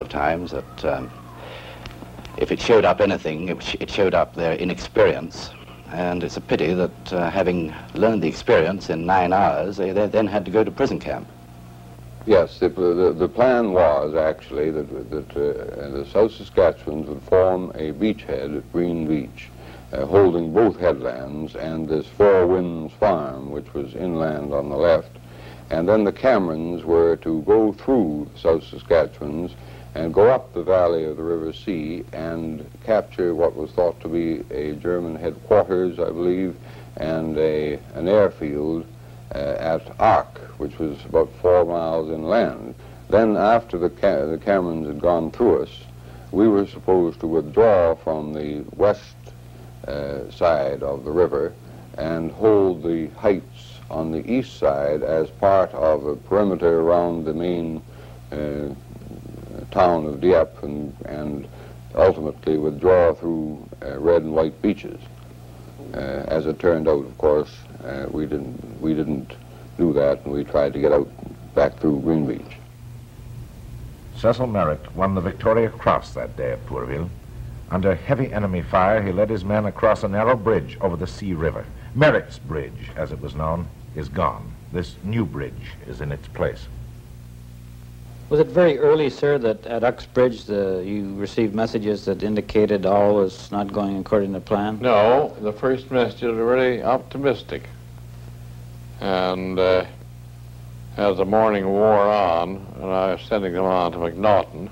times that if it showed up anything, it showed up their inexperience. And it's a pity that having learned the experience in 9 hours, they then had to go to prison camp. Yes, the plan was actually that the South Saskatchewans would form a beachhead at Green Beach, holding both headlands and this Four Winds farm, which was inland on the left. And then the Camerons were to go through South Saskatchewans and go up the valley of the River Sea and capture what was thought to be a German headquarters, I believe, and an airfield at Arc, which was about 4 miles inland. Then after the Camerons had gone through us, we were supposed to withdraw from the west side of the river and hold the heights on the east side as part of a perimeter around the main town of Dieppe and ultimately withdraw through red and white beaches. As it turned out, of course, we didn't do that, and we tried to get out back through Green Beach. Cecil Merritt won the Victoria Cross that day at Pourville. Under heavy enemy fire, he led his men across a narrow bridge over the Sea River. Merritt's Bridge, as it was known, is gone. This new bridge is in its place. Was it very early, sir, that at Uxbridge you received messages that indicated all was not going according to plan? No, the first messages were really optimistic. And as the morning wore on, and I was sending them on to McNaughton,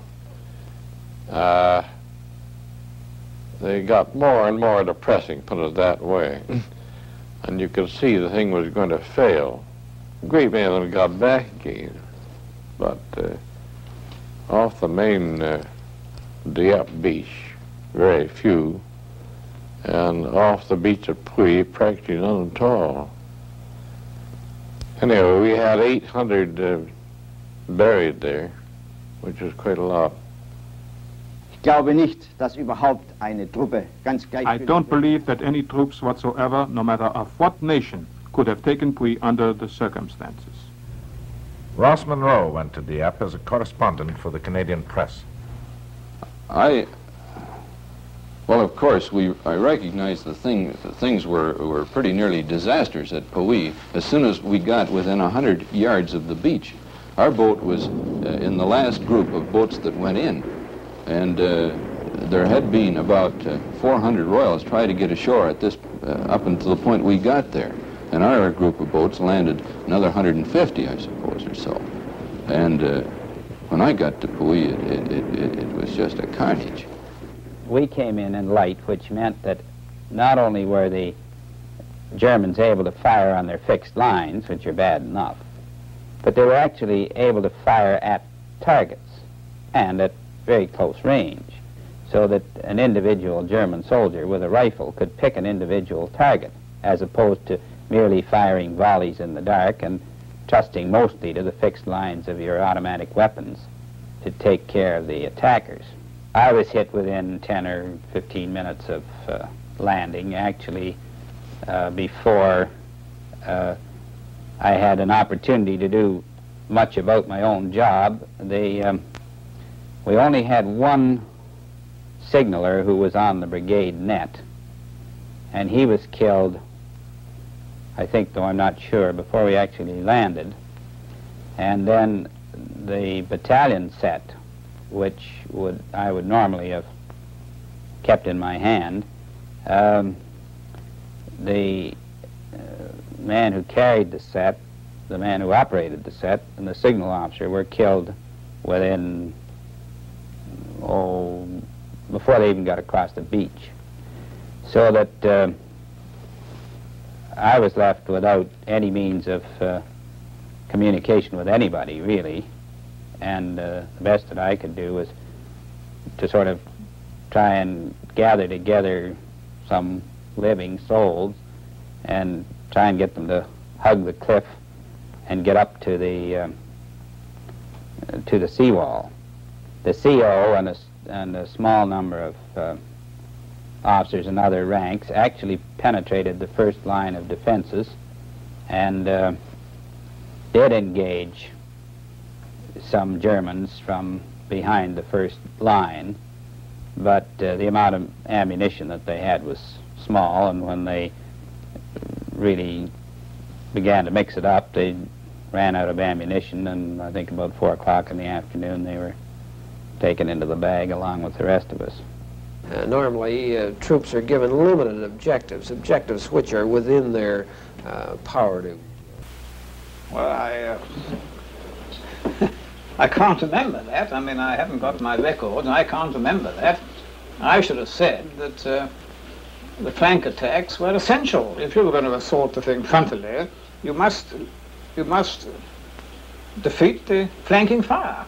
they got more and more depressing, put it that way. And you could see the thing was going to fail. A great many of them got back again. But off the main Dieppe beach, very few, and off the beach at Puy, practically none at all. Anyway, we had 800 buried there, which was quite a lot. I don't believe that any troops whatsoever, no matter of what nation, could have taken Puy under the circumstances. Ross Monroe went to Dieppe as a correspondent for the Canadian press. Well, of course, I recognize things were pretty nearly disasters at Puy. As soon as we got within 100 yards of the beach, our boat was in the last group of boats that went in. And there had been about 400 Royals try to get ashore at this, up until the point we got there. And our group of boats landed another 150, I suppose, or so. And when I got to Puy, it was just a carnage. We came in light, which meant that not only were the Germans able to fire on their fixed lines, which are bad enough, but they were actually able to fire at targets and at very close range, so that an individual German soldier with a rifle could pick an individual target, as opposed to merely firing volleys in the dark and trusting mostly to the fixed lines of your automatic weapons to take care of the attackers. I was hit within 10 or 15 minutes of landing. Actually, before I had an opportunity to do much about my own job, we only had one signaller who was on the brigade net, and he was killed, I think, though I'm not sure, before we actually landed. And then the battalion set, which I would normally have kept in my hand, the man who carried the set, the man who operated the set, and the signal officer were killed within, before they even got across the beach. So that I was left without any means of communication with anybody, really. And the best that I could do was to sort of try and gather together some living souls and try and get them to hug the cliff and get up to the seawall. The CO and a small number of officers in other ranks actually penetrated the first line of defenses and did engage some Germans from behind the first line, but the amount of ammunition that they had was small, and when they really began to mix it up, they ran out of ammunition, and I think about 4 o'clock in the afternoon they were taken into the bag along with the rest of us. Normally, troops are given limited objectives which are within their power to. Well, I can't remember that. I mean, I haven't got my record, and I can't remember that. I should have said that the flank attacks were essential. If you were going to assault the thing frontally, you must defeat the flanking fire.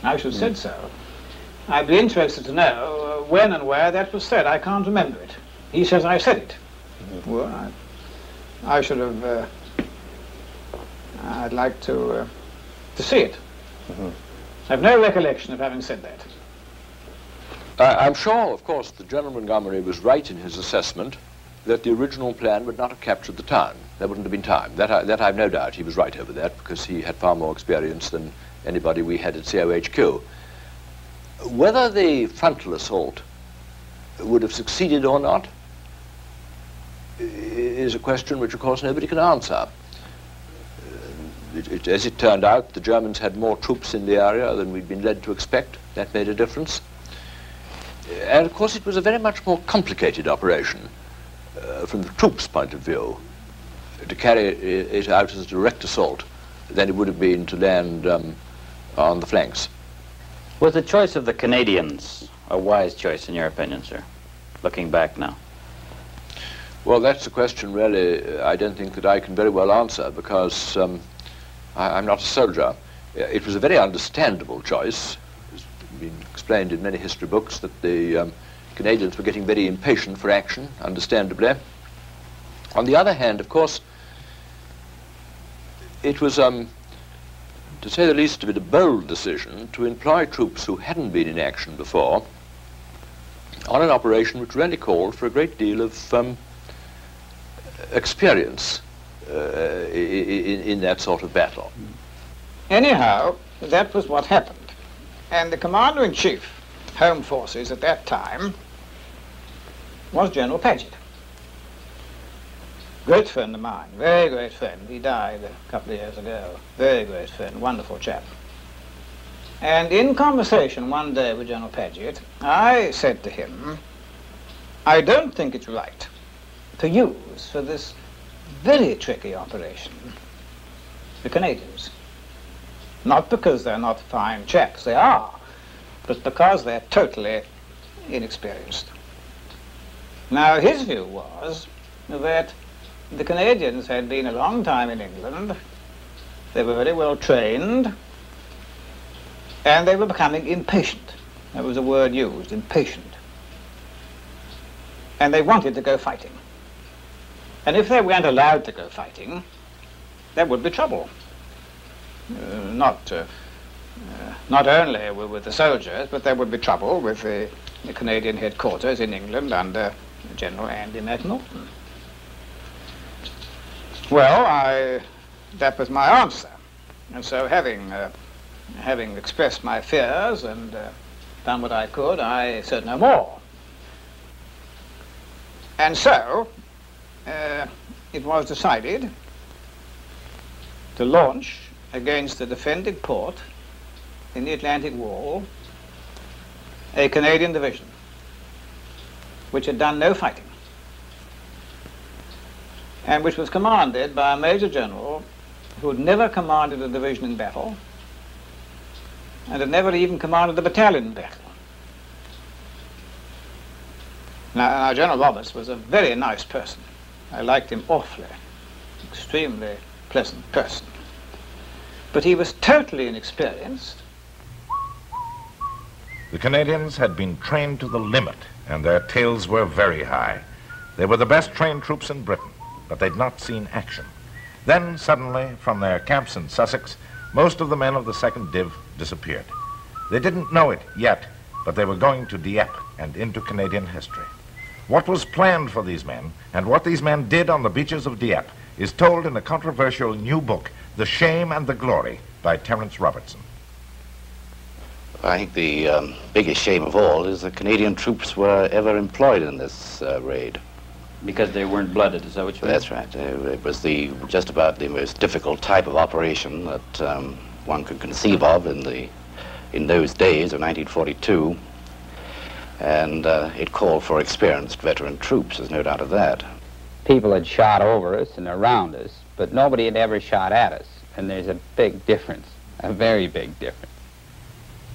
I should have said so. I'd be interested to know when and where that was said. I can't remember it. He says I said it. Well, I should have. I'd like to see it. I have no recollection of having said that. I'm sure, of course, that General Montgomery was right in his assessment that the original plan would not have captured the town. There wouldn't have been time. That I've no doubt. He was right over that because he had far more experience than anybody we had at COHQ. Whether the frontal assault would have succeeded or not is a question which, of course, nobody can answer. As it turned out, the Germans had more troops in the area than we'd been led to expect. That made a difference. And, of course, it was a very much more complicated operation from the troops' point of view to carry it out as a direct assault than it would have been to land on the flanks. Was the choice of the Canadians a wise choice, in your opinion, sir, looking back now? Well, that's a question, really, I don't think that I can very well answer because I'm not a soldier. It was a very understandable choice. It's been explained in many history books that the Canadians were getting very impatient for action, understandably. On the other hand, of course, it was, to say the least of it, a bold decision to employ troops who hadn't been in action before on an operation which really called for a great deal of experience in that sort of battle. Anyhow, that was what happened. And the Commander-in-Chief, Home Forces at that time, was General Paget. Great friend of mine, very great friend. He died a couple of years ago. Very great friend, wonderful chap. And in conversation one day with General Paget, I said to him, I don't think it's right to use for this very tricky operation the Canadians. Not because they're not fine chaps, they are, but because they're totally inexperienced. Now, his view was that the Canadians had been a long time in England, they were very well trained, and they were becoming impatient. That was a word used, impatient. And they wanted to go fighting. And if they weren't allowed to go fighting, there would be trouble. Not only with the soldiers, but there would be trouble with the Canadian headquarters in England under General Andy McNaughton. Well, that was my answer. And so having expressed my fears and done what I could, I said no more. And so it was decided to launch against the defended port in the Atlantic Wall a Canadian division which had done no fighting and which was commanded by a major general who had never commanded a division in battle and had never even commanded a battalion in battle. Now, General Roberts was a very nice person. I liked him awfully, extremely pleasant person. But he was totally inexperienced. The Canadians had been trained to the limit, and their tails were very high. They were the best trained troops in Britain, but they'd not seen action. Then, suddenly, from their camps in Sussex, most of the men of the 2nd Div disappeared. They didn't know it yet, but they were going to Dieppe and into Canadian history. What was planned for these men, and what these men did on the beaches of Dieppe, is told in a controversial new book, The Shame and the Glory, by Terence Robertson. I think the biggest shame of all is that Canadian troops were ever employed in this raid. Because they weren't blooded, is that what you mean? That's right. It was just about the most difficult type of operation that one could conceive of in those days of 1942. And it called for experienced veteran troops, there's no doubt of that. People had shot over us and around us, but nobody had ever shot at us. And there's a big difference, a very big difference.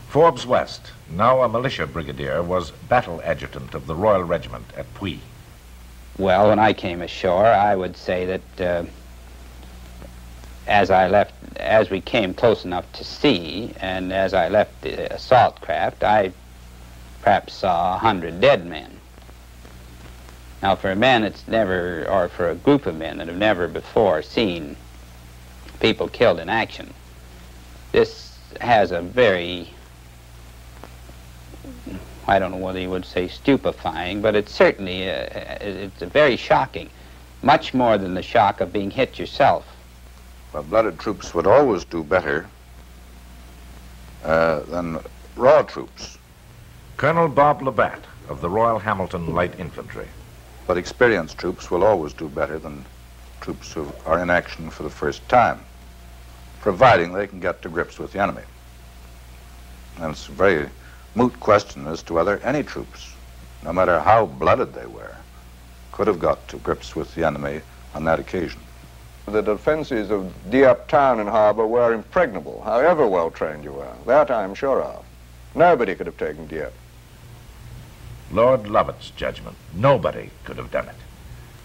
Forbes West, now a militia brigadier, was battle adjutant of the Royal Regiment at Puy. Well, when I came ashore, I would say that as we came close enough to sea, and as I left the assault craft, I perhaps saw 100 dead men. Now, for a man that's never, or for a group of men that have never before seen people killed in action, this has a very, I don't know whether you would say stupefying, but it's certainly, it's very shocking, much more than the shock of being hit yourself. Well, blooded troops would always do better than raw troops. Colonel Bob Labatt of the Royal Hamilton Light Infantry. But experienced troops will always do better than troops who are in action for the first time, providing they can get to grips with the enemy. And it's a very moot question as to whether any troops, no matter how blooded they were, could have got to grips with the enemy on that occasion. The defenses of Dieppe town and harbour were impregnable, however well trained you were. That I'm sure of. Nobody could have taken Dieppe. Lord Lovett's judgment. Nobody could have done it.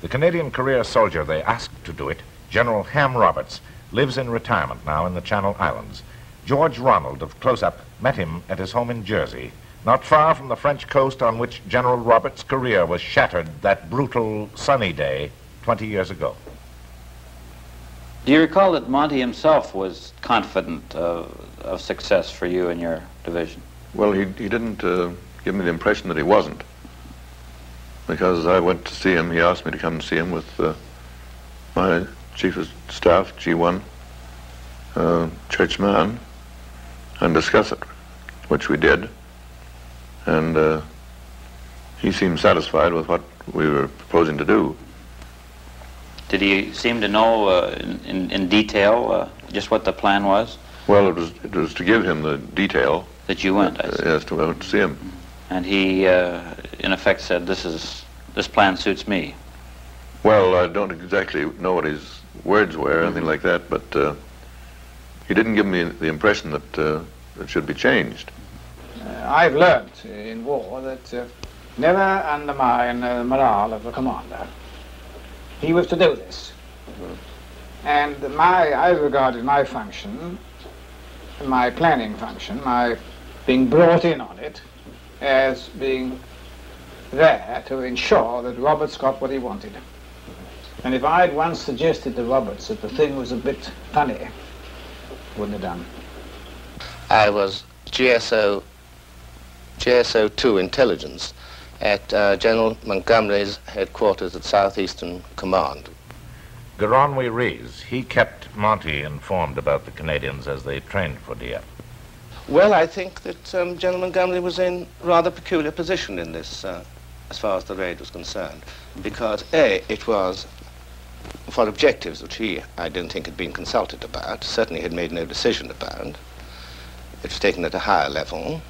The Canadian career soldier they asked to do it, General Ham Roberts, lives in retirement now in the Channel Islands. George Ronald of Close-Up met him at his home in Jersey, not far from the French coast on which General Roberts' career was shattered that brutal, sunny day 20 years ago. Do you recall that Monty himself was confident of success for you and your division? Well, he didn't give me the impression that he wasn't. Because I went to see him, he asked me to come and see him with my chief of staff, G1, Churchman, and discuss it, which we did. And he seemed satisfied with what we were proposing to do. Did he seem to know in detail just what the plan was? Well, it was to give him the detail. That you went, I see. Yes, I went to see him. And he, in effect, said, this plan suits me. Well, I don't exactly know what his words were, anything like that, but he didn't give me the impression that it should be changed. I've learned in war that never undermine the morale of the commander. He was to do this. And I regarded my function, my planning function, my being brought in on it, as being there to ensure that Roberts got what he wanted. And if I'd once suggested to Roberts that the thing was a bit funny, wouldn't have done. I was GSO 2 intelligence at General Montgomery's headquarters at Southeastern Command. Garonwy Rees, he kept Monty informed about the Canadians as they trained for Dieppe. Well, I think that General Montgomery was in a rather peculiar position in this, as far as the raid was concerned, because A, it was for objectives which I didn't think had been consulted about, certainly had made no decision about. It was taken at a higher level.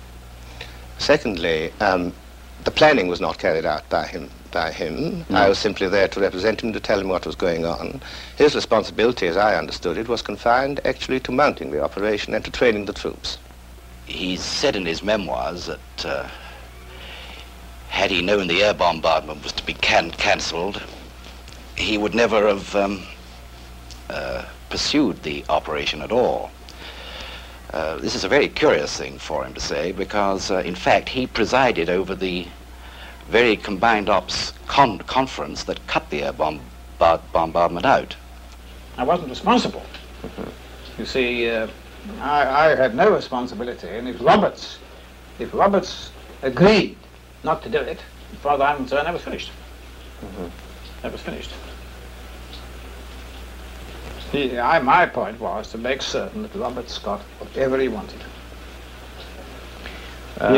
Secondly, the planning was not carried out by him. No. I was simply there to represent him, to tell him what was going on. His responsibility, as I understood it, was confined actually to mounting the operation and to training the troops. He said in his memoirs that had he known the air bombardment was to be cancelled, he would never have pursued the operation at all. This is a very curious thing for him to say, because in fact he presided over the very combined ops conference that cut the air bombardment out. I wasn't responsible. You see, I had no responsibility, and if Roberts agreed not to do it, as far as I'm concerned, that was finished. That was finished. My point was to make certain that Roberts got whatever he wanted. Yeah.